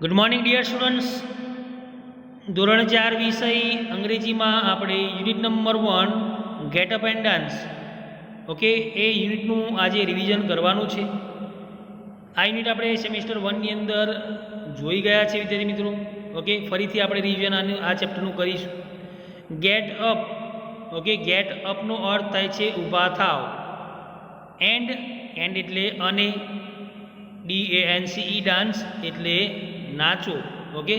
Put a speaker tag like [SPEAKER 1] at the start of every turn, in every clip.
[SPEAKER 1] Good morning dear students. ધોરણ 4 વિષય અંગ્રેજીમાં આપણે unit number 1 get up and dance. Okay, એ યુનિટનું આજે રિવિઝન કરવાનું છે. આ યુનિટ આપણે સેમેસ્ટર 1ની અંદર જોઈ ગયા છે વિદ્યાર્થી મિત્રો. ઓકે, ફરીથી આપણે રિવિઝન આ ચેપ્ટરનું કરીશું. Get up. ઓકે, ગેટ અપનો અર્થ થાય છે ઊભા થાવ. એન્ડ એટલે અને, DANCE ડાન્સ એટલે નાચો. ઓકે,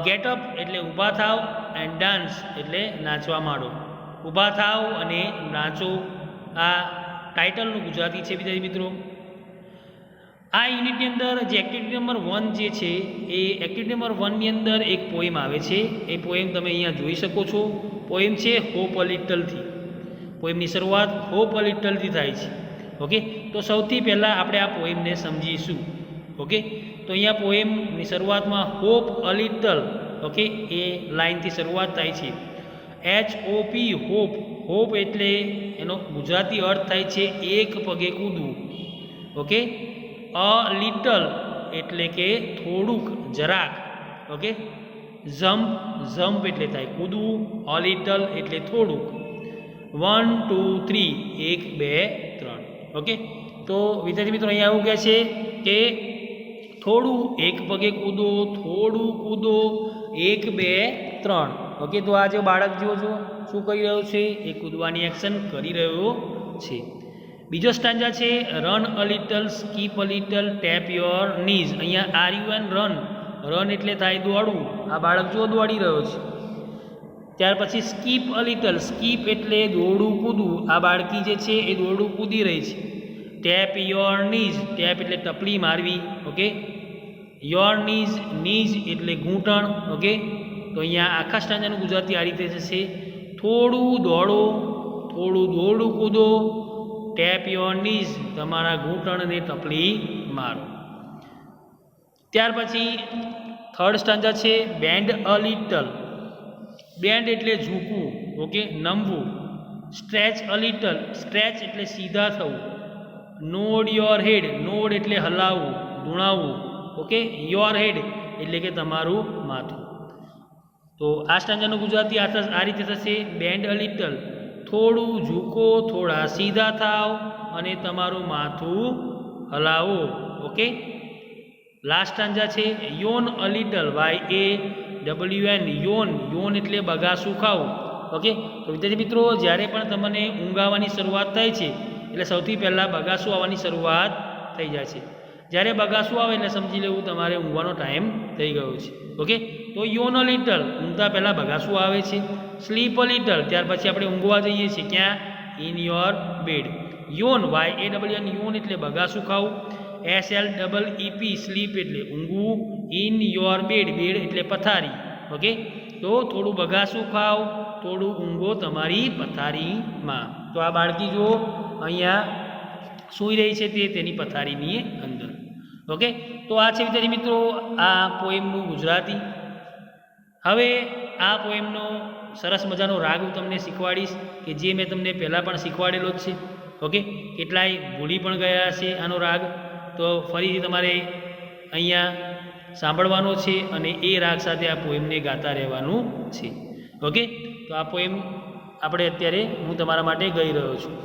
[SPEAKER 1] ગેટ અપ એટલે ઊભા થાવ, એન્ડ ડાન્સ એટલે નાચવા માંડો. ઊભા થાવ અને નાચો, આ ટાઇટલનું ગુજરાતી છે વિદ્યાર્થી મિત્રો. આ યુનિટની અંદર જે એક્ટિવિટી નંબર 1 જે છે એ એક્ટિવિટી નંબર 1ની અંદર એક પોએમ આવે છે. એ પોએમ તમે અહીંયા જોઈ શકો છો. પોએમ છે હોપ અ લિટલથી. પોએમની શરૂઆત હોપ અ લિટલથી થાય છે. ઓકે, તો સૌથી પહેલાં આપણે આ પોએમને સમજીશું. ઓકે, તો અહીંયા પોએમની શરૂઆતમાં હોપ અ લિટલ, ઓકે, એ લાઇનથી શરૂઆત થાય છે. HOP hope. હોપ એટલે એનો ગુજરાતી અર્થ થાય છે એક પગે કૂદવું. ઓકે, અ લિટલ એટલે કે થોડુંક, જરાક. ઓકે, ઝમ્પ એટલે થાય કૂદવું, અ લિટલ એટલે થોડુંક. 1 2 3 1 2 3. ઓકે, તો વિદ્યાર્થી મિત્રો અહીંયા એવું કહે છે કે થોડું એક પગે કૂદો, થોડું કૂદો, 1 2 3. ઓકે, તો આ જે બાળક જુઓ છો શું કરી રહ્યો છે, એ કૂદવાની એક્શન કરી રહ્યો છે. બીજો સ્ટાન્જા છે run a little, skip a little, tap your knees. અહીંયા RUN રન. રન એટલે થાય દોડવું. આ બાળક જુઓ દોડી રહ્યો છે. ત્યાર પછી સ્કીપ અ લિટલ. સ્કીપ એટલે દોડું કૂદવું. આ બાળકી જે છે એ દોડું કૂદી રહી છે. Tap your knees. ટેપ એટલે ટપલી મારવી. Okay, your knees. નીઝ એટલે ઘૂંટણ. ઓકે, તો અહીંયા આખા સ્ટાન્જાનું ગુજરાતી આ રીતે થશે. થોડું દોડો, થોડું દોડું કૂદો, ટેપ યોર નીઝ, તમારા ઘૂંટણને ટપલી મારો. ત્યાર પછી થર્ડ સ્ટાન્જા છે બેન્ડ અ લિટલ. બેન્ડ એટલે ઝૂકવું. ઓકે, નમવું. Stretch a little. સ્ટ્રેચ એટલે સીધા થવું. Node your head. નોડ એટલે હલાવવું, ધૂણાવવું. ઓકે, યોર હેડ એટલે કે તમારું માથું. તો આ સ્ટાન્જાનું ગુજરાતી આ રીતે થશે. બેન્ડ અ લિટલ, થોડું ઝૂકો, થોડા સીધા થાવ અને તમારું માથું હલાવો. ઓકે, લાસ્ટ સ્ટાન્જા છે યોન અ લિટલ. YAWN. યોન. યોન એટલે બગાસું ખાવું. ઓકે, તો વિદ્યાર્થી મિત્રો જ્યારે પણ તમને ઊંઘ આવવાની શરૂઆત થાય છે એટલે સૌથી પહેલાં બગાસું આવવાની શરૂઆત થઈ જાય છે. જ્યારે બગાસું આવે એટલે સમજી લેવું તમારે ઊંઘવાનો ટાઈમ થઈ ગયો છે. ઓકે, તો યોન અ લિટલ, ઊંઘતા પહેલાં બગાસું આવે છે. સ્લીપ અ લિટલ, ત્યાર પછી આપણે ઊંઘવા જઈએ છીએ. ક્યાં? In your bed. Yawn, YAWN. Yawn એટલે બગાસું ખાવું. SLEEP. સ્લીપ એટલે ઊંઘવું. In your bed. બેડ એટલે પથારી. ઓકે, તો થોડું બગાસું ખાવ, થોડું ઊંઘો તમારી પથારીમાં. તો આ બાળકી જો અહીંયા સૂઈ રહી છે તેની પથારીની અંદર. ઓકે, તો આ છે વિદ્યાર્થી મિત્રો આ પોએમનું ગુજરાતી. હવે આ પોએમનો સરસ મજાનો રાગ હું તમને શીખવાડીશ કે જે મેં તમને પહેલાં પણ શીખવાડેલો જ છે. ઓકે, કેટલાય ભૂલી પણ ગયા હશે આનો રાગ, તો ફરીથી તમારે અહીંયા સાંભળવાનો છે અને એ રાગ સાથે આ પોએમને ગાતા રહેવાનું છે. ઓકે, તો આ પોએમ આપણે અત્યારે હું તમારા માટે ગાઈ રહ્યો છું.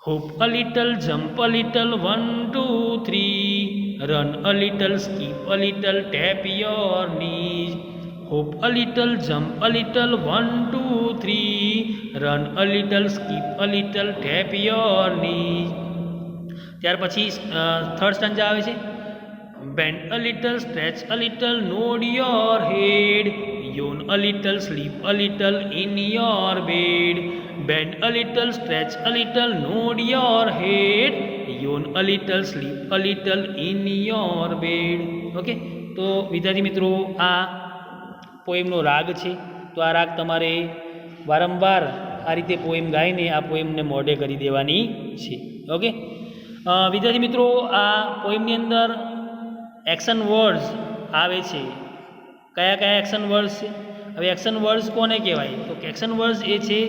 [SPEAKER 1] Hop a little, jump a little, 1 2 3, run a little, skip a little, tap your knees. Hop a little, jump a little, 1 2 3, run a little, skip a little, tap your knees. ત્યાર પછી થર્ડ સ્ટાન્જા આવે છે bend a little, stretch a little, nod your head. Yawn a little, sleep a little, in your bed. Bend a little, stretch a little, nod your head. Yawn a little, sleep a little, in your bed. Okay, તો વિદ્યાર્થી મિત્રો આ પોએમનો રાગ છે. તો આ રાગ તમારે વારંવાર આ રીતે પોએમ ગાઈને આ પોએમને મોઢે કરી દેવાની છે. ઓકે, વિદ્યાર્થી મિત્રો આ પોએમની અંદર એક્શન વર્ડ્સ આવે છે. કયા કયા એક્શન વર્ડ્સ છે? હવે એક્શન વર્ડ્સ કોને કહેવાય? તો એક્શન વર્ડ્સ એ છે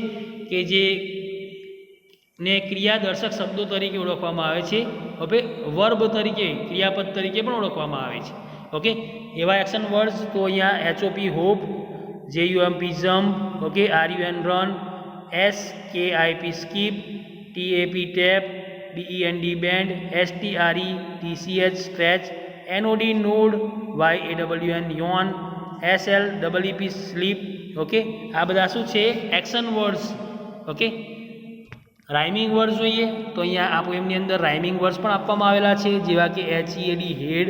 [SPEAKER 1] કે જે ને ક્રિયાદર્શક શબ્દો તરીકે ઓળખવામાં આવે છે. હવે વર્બ તરીકે ક્રિયાપદ તરીકે પણ ઓળખવામાં આવે છે. ઓકે, એવા એક્શન વર્ડ્સ તો અહીંયા HOP hop, JUMP jump, okay, RUN run, SKIP skip, TAP tap, BEND bend, STRE TCH stretch, NOD nod, YAWN yawn, SLEEP sleep. Okay, આ બધા શું છે? Action words. Okay, rhyming words જોઈએ તો અહીંયા આ પોએમની અંદર રાઇમિંગ વર્ડ્સ પણ આપવામાં આવેલા છે, જેવા કે HEAD હેડ,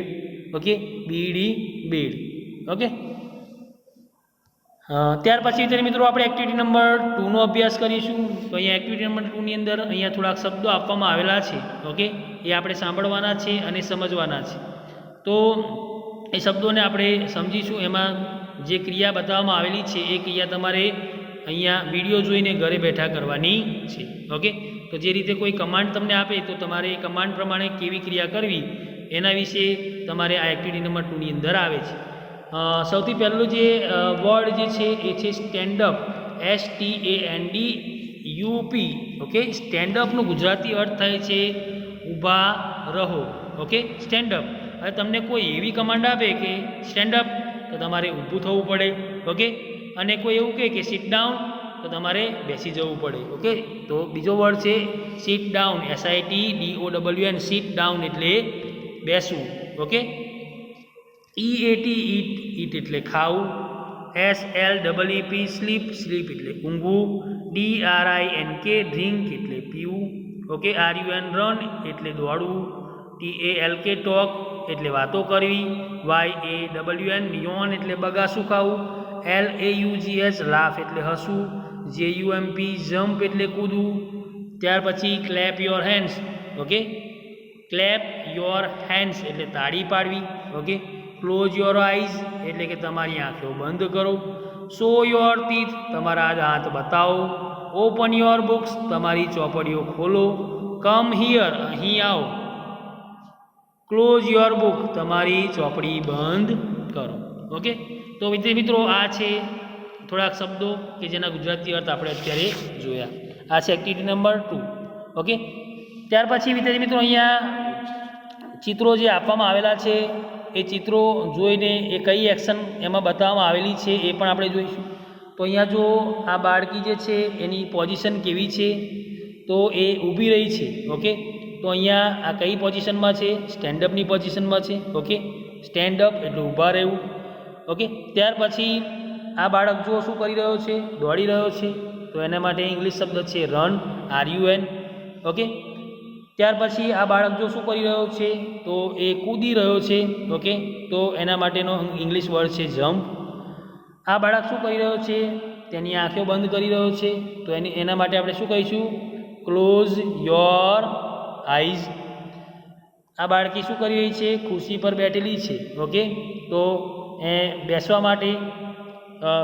[SPEAKER 1] ઓકે, BED બેડ. ઓકે, ત્યાર પછી વિદ્યાર્થી મિત્રો આપણે એક્ટિવિટી નંબર 2 નો અભ્યાસ કરીશું. તો અહીંયા એક્ટિવિટી નંબર 2 ની અંદર અહીંયા થોડાક શબ્દો આપવામાં આવેલા છે. ઓકે, એ આપણે સાંભળવાના છે અને સમજવાના છે. તો એ શબ્દોને આપણે સમજીશું. એમાં જે ક્રિયા બતાવવામાં આવેલી છે એ ક્રિયા તમારે અહીંયા વિડીયો જોઈને ઘરે બેઠા કરવાની છે. ઓકે, તો જે રીતે કોઈ કમાન્ડ તમને આપે તો તમારે એ કમાન્ડ પ્રમાણે કેવી ક્રિયા કરવી એના વિશે તમારે આ એક્ટિવિટી નંબર 2 ની અંદર આવે છે. સૌથી પહેલું જે વર્ડ જે છે એ છે સ્ટેન્ડઅપ, STANDUP. ઓકે, સ્ટેન્ડઅપનું ગુજરાતી અર્થ થાય છે ઊભા રહો. Okay, stand up. હવે તમને કોઈ એવી કમાન્ડ આપે કે સ્ટેન્ડઅપ તો તમારે ઊભું થવું પડે. ઓકે, અને કોઈ એવું કહે કે સિટ ડાઉન તો તમારે બેસી જવું પડે. ઓકે, તો બીજો વર્ડ છે sit down, SITDOWN, sit down એટલે બેસવું. ઓકે, EAT ઈટ એટલે ખાવું, SLEEP સ્લીપ, સ્લીપ એટલે ઊંઘવું, DRINK ડ્રિંક એટલે પીવું. ઓકે, RUN રન એટલે દોડવું, TALK ટોક એટલે વાતો કરવી, YAWN યોન એટલે બગાસું ખાવું, LAUGH લાફ એટલે હસવું, JUMP જમ્પ એટલે કૂદવું. ત્યાર પછી clap your hands. Okay, clap your hands એટલે તાળી પાડવી. ઓકે, ક્લોઝ યોર આઈઝ એટલે કે તમારી આંખો બંધ કરો, શો યોર ટીથ તમારા હાથ બતાવો, ઓપન યોર બુક્સ તમારી ચોપડીઓ ખોલો, કમ હિયર અહીં આવો, ક્લોઝ યોર બુક તમારી ચોપડી બંધ કરો. ઓકે, તો વિદ્યાર્થી મિત્રો આ છે થોડાક શબ્દો કે જેના ગુજરાતી અર્થ આપણે અત્યારે જોયા. આ છે એક્ટિવિટી નંબર 2. ઓકે, ત્યાર પછી વિદ્યાર્થી મિત્રો અહીંયા ચિત્રો જે આપવામાં આવેલા છે એ ચિત્રો જોઈને એ કઈ એક્શન એમાં બતાવવામાં આવેલી છે એ પણ આપણે જોઈશું. તો અહીંયા જો આ બાળકી જે છે એની પોઝિશન કેવી છે તો એ ઊભી રહી છે. ઓકે, તો અહીંયા આ કઈ પોઝિશનમાં છે? સ્ટેન્ડઅપની પોઝિશનમાં છે. ઓકે, સ્ટેન્ડઅપ એટલે ઊભા રહેવું. ઓકે, ત્યાર પછી આ બાળક જો શું કરી રહ્યો છે? દોડી રહ્યો છે. તો એના માટે ઇંગ્લિશ શબ્દ છે રન, RUN. ઓકે, ત્યાર પછી આ બાળક જો શું કરી રહ્યો છે? તો એ કૂદી રહ્યો છે. ઓકે, તો એના માટેનો ઇંગ્લિશ વર્ડ છે જમ્પ. આ બાળક શું કરી રહ્યો છે? તેની આંખો બંધ કરી રહ્યો છે. તો એના માટે આપણે શું કહીશું? Close your eyes. આ બાળકી શું કરી રહી છે? ખુરશી પર બેઠેલી છે. ઓકે, તો એ બેસવા માટે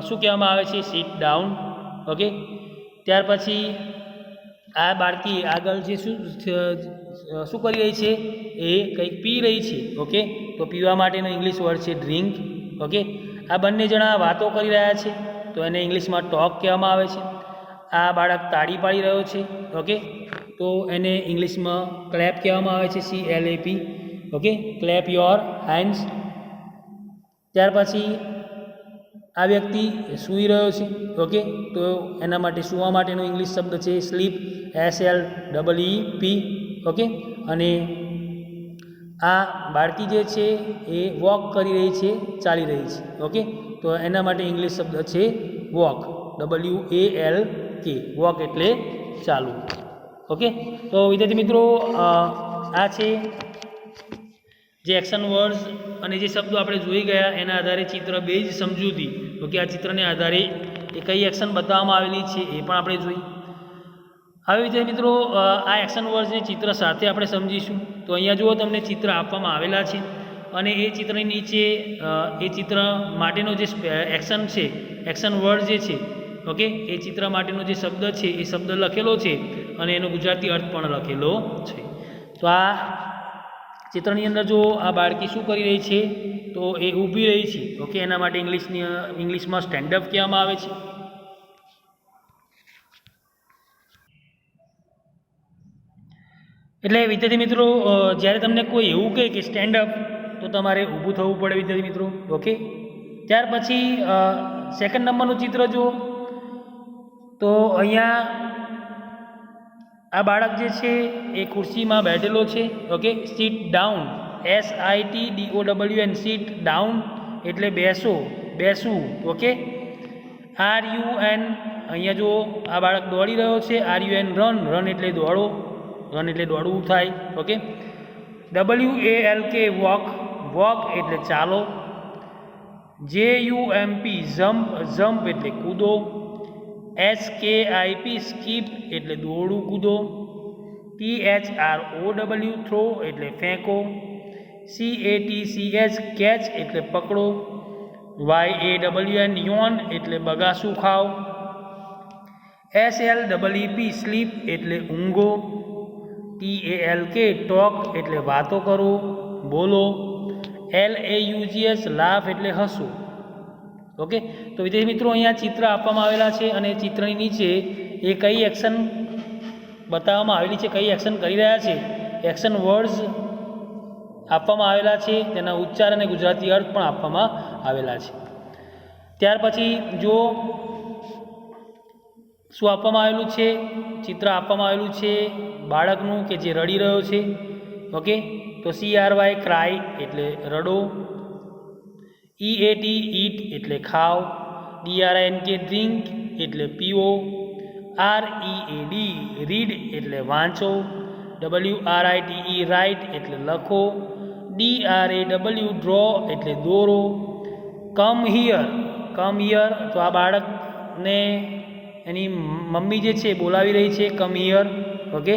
[SPEAKER 1] શું કહેવામાં આવે છે? Sit down. ઓકે, ત્યાર પછી આ બાળકી આગળ જે શું કરી રહી છે? એ કંઈક પી રહી છે. ઓકે, તો પીવા માટેનો ઇંગ્લિશ વર્ડ છે ડ્રિંક. ઓકે, આ બંને જણા વાતો કરી રહ્યા છે તો એને ઇંગ્લિશમાં ટોક કહેવામાં આવે છે. આ બાળક તાળી પાડી રહ્યો છે. ઓકે, તો એને ઇંગ્લિશમાં ક્લેપ કહેવામાં આવે છે, CLAP. Okay, clap your hands. ત્યાર પછી આ વ્યક્તિ સૂઈ રહ્યો છે. ઓકે, તો એના માટે સૂવા માટેનો ઇંગ્લિશ શબ્દ છે સ્લીપ, SLEEP. ઓકે, અને આ બાળકી જે છે એ વોક કરી રહી છે, ચાલી રહી છે. ઓકે, તો એના માટે ઇંગ્લિશ શબ્દ છે વોક, WALK. વોક એટલે ચાલવું. ઓકે, તો વિદ્યાર્થી મિત્રો આ છે જે એક્શન વર્ડ્સ અને જે શબ્દો આપણે જોઈ ગયા એના આધારે ચિત્ર બેઝ સમજૂતી. ઓકે, આ ચિત્રને આધારે એ કઈ એક્શન બતાવવામાં આવેલી છે એ પણ આપણે જોઈ. હવે વિદ્યાર્થી મિત્રો આ એક્શન વર્ડ્સને ચિત્ર સાથે આપણે સમજીશું. તો અહીંયા જુઓ તમને ચિત્ર આપવામાં આવેલા છે અને એ ચિત્રની નીચે એ ચિત્ર માટેનો જે એક્શન છે, એક્શન વર્ડ જે છે, ઓકે, એ ચિત્ર માટેનો જે શબ્દ છે એ શબ્દ લખેલો છે અને એનો ગુજરાતી અર્થ પણ લખેલો છે. તો આ ચિત્રની અંદર જો આ બાળકી શું કરી રહી છે? તો એ ઊભી રહી છે. ઓકે, એના માટે ઇંગ્લિશમાં સ્ટેન્ડઅપ કહેવામાં આવે છે. એટલે વિદ્યાર્થી મિત્રો જ્યારે તમને કોઈ એવું કહે કે સ્ટેન્ડ અપ તો તમારે ઊભું થવું પડે વિદ્યાર્થી મિત્રો. ઓકે, ત્યાર પછી સેકન્ડ નંબરનું ચિત્ર જુઓ તો અહીંયા આ બાળક જે છે એ ખુરશીમાં બેઠેલો છે. Okay, sit down, SITDOWN, sit down એટલે બેસો, બેસવું. ઓકે, RUN અહીંયા જો આ બાળક દોડી રહ્યો છે, RUN રન, રન એટલે દોડો, રન એટલે દોડવું થાય. ઓકે, WALK વોક, વોક એટલે ચાલો. JUMP જમ્પ, જમ્પ એટલે કૂદો. SKIP સ્કીપ એટલે દોડવું કૂદો. THROW થ્રો એટલે ફેંકો. CATCH કેચ એટલે પકડો. YAWN યોન એટલે બગાસું ખાઓ. SLEEP સ્લીપ એટલે ઊંઘો. TALK ટોક એટલે વાતો કરો, બોલો. LAUGS લાફ એટલે હસો. ઓકે, તો વિદ્યાર્થી મિત્રો અહીંયા ચિત્ર આપવામાં આવેલા છે અને ચિત્રની નીચે એ કઈ એક્શન બતાવવામાં આવેલી છે, કઈ એક્શન કરી રહ્યા છે, એક્શન વર્ડ્સ આપવામાં આવેલા છે, તેના ઉચ્ચાર અને ગુજરાતી અર્થ પણ આપવામાં આવેલા છે. ત્યાર પછી જો શું આપવામાં આવેલું છે, ચિત્ર આપવામાં આવેલું છે બાળકનું કે જે રડી રહ્યો છે. ઓકે, તો CRY ક્રાય એટલે રડો. EAT ઈટ એટલે ખાઓ. DRINK ડ્રિંક એટલે પીવો. READ રીડ એટલે વાંચો. WRITE રાઇટ એટલે લખો. DRAW ડ્રો એટલે દોરો. કમ હિયર, કમ હિયર તો આ બાળકને એની મમ્મી જે છે બોલાવી રહી છે, કમ હિયર. ઓકે,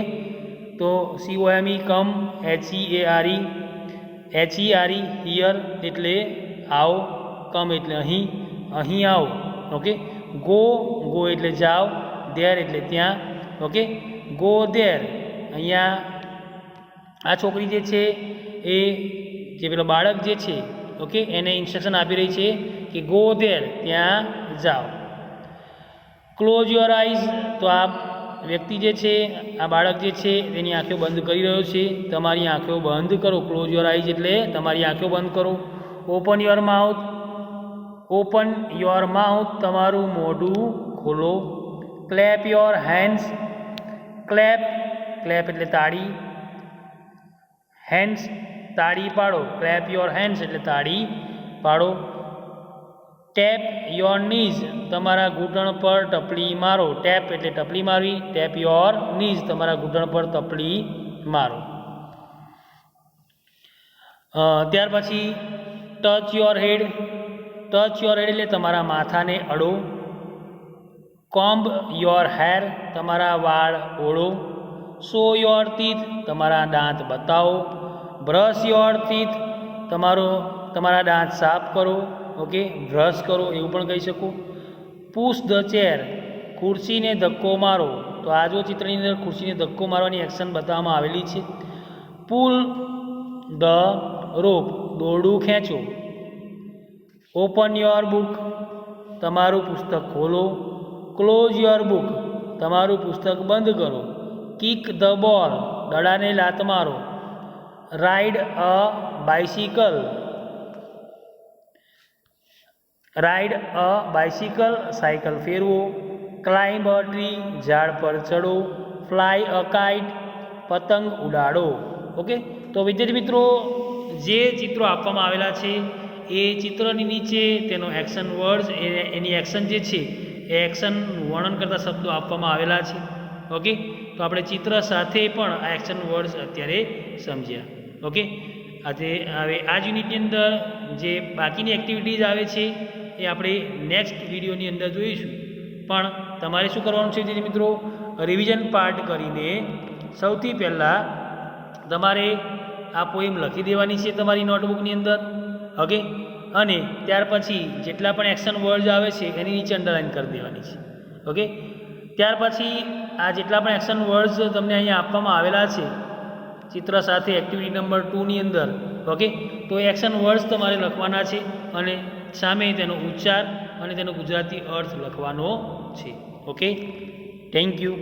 [SPEAKER 1] તો COME કમ, HERE હિયર એટલે આવો, કમ એટલે અહીં, અહીં આવો. ઓકે, ગો, ગો એટલે જાઓ. ધેર એટલે ત્યાં. ઓકે, ગો ધેર અહીંયા આ છોકરી જે છે એ જે પેલો બાળક જે છે, ઓકે, એને ઇન્સ્ટ્રક્શન આપી રહી છે કે ગો ધેર ત્યાં જાઓ. ક્લોઝ યોર આઈઝ તો આ વ્યક્તિ જે છે, આ બાળક જે છે તેની આંખો બંધ કરી રહ્યો છે. તમારી આંખો બંધ કરો. ક્લોઝ યોર આઈઝ એટલે તમારી આંખો બંધ કરો. Open your mouth, open your mouth તમારું મોઢું ખોલો. Clap your hands, clap, clap એટલે તાળી, હેન્ડ્સ તાળી પાડો. ક્લેપ યોર હેન્ડ્સ એટલે તાળી પાડો. ટેપ યોર નીઝ તમારા ઘૂંટણ પર ટપલી મારો. ટેપ એટલે ટપલી મારવી. ટેપ યોર નીઝ તમારા ઘૂંટણ પર ટપલી મારો. ત્યાર પછી touch your head, touch your head એટલે તમારા માથાને અડો. કોમ્બ યોર હેર તમારા વાળ ઓળો. શો યોર ટીથ તમારા દાંત બતાવો. બ્રશ યોર ટીથ તમારા દાંત સાફ કરો. ઓકે, બ્રશ કરો એવું પણ કહી શકો. પુશ ધ ચેર ખુરશીને ધક્કો મારો. તો આ જો ચિત્રની અંદર ખુરશીને ધક્કો મારવાની એક્શન બતાવવામાં આવેલી છે. પુલ ધ રોપ દોરડું ખેંચો. ઓપન યોર બુક તમારું પુસ્તક ખોલો. ક્લોઝ યોર બુક તમારું પુસ્તક બંધ કરો. કિક ધ બોલ દડાને લાત મારો. Ride a bicycle, ride a bicycle cycle ફેરવો. ક્લાઇમ્બ અ ટ્રી ઝાડ પર ચડો. ફ્લાય અ કાઇટ પતંગ ઉડાડો. ઓકે, તો વિદ્યાર્થી મિત્રો જે ચિત્રો આપવામાં આવેલા છે એ ચિત્રની નીચે તેનો એક્શન વર્ડ્સ એની એક્શન જે છે એ એક્શન વર્ણન કરતા શબ્દો આપવામાં આવેલા છે. ઓકે, તો આપણે ચિત્ર સાથે પણ આ એક્શન વર્ડ્સ અત્યારે સમજ્યા. ઓકે, આજે હવે આ જ યુનિટની અંદર જે બાકીની એક્ટિવિટીઝ આવે છે એ આપણે નેક્સ્ટ વિડીયોની અંદર જોઈશું. પણ તમારે શું કરવાનું છે વિદ્યાર્થી મિત્રો, રિવિઝન પાર્ટ કરીને સૌથી પહેલાં તમારે આ પોએમ લખી દેવાની છે તમારી નોટબુકની અંદર. ઓકે, અને ત્યાર પછી જેટલા પણ એક્શન વર્ડ્સ આવે છે એની નીચે અંડરલાઇન કરી દેવાની છે. ઓકે, ત્યાર પછી આ જેટલા પણ એક્શન વર્ડ્સ તમને અહીંયા આપવામાં આવેલા છે ચિત્ર સાથે એક્ટિવિટી નંબર 2ની અંદર. ઓકે, તો એ એક્શન વર્ડ્સ તમારે લખવાના છે અને સામે તેનો ઉચ્ચાર અને તેનો ગુજરાતી અર્થ લખવાનો છે. Okay, thank you.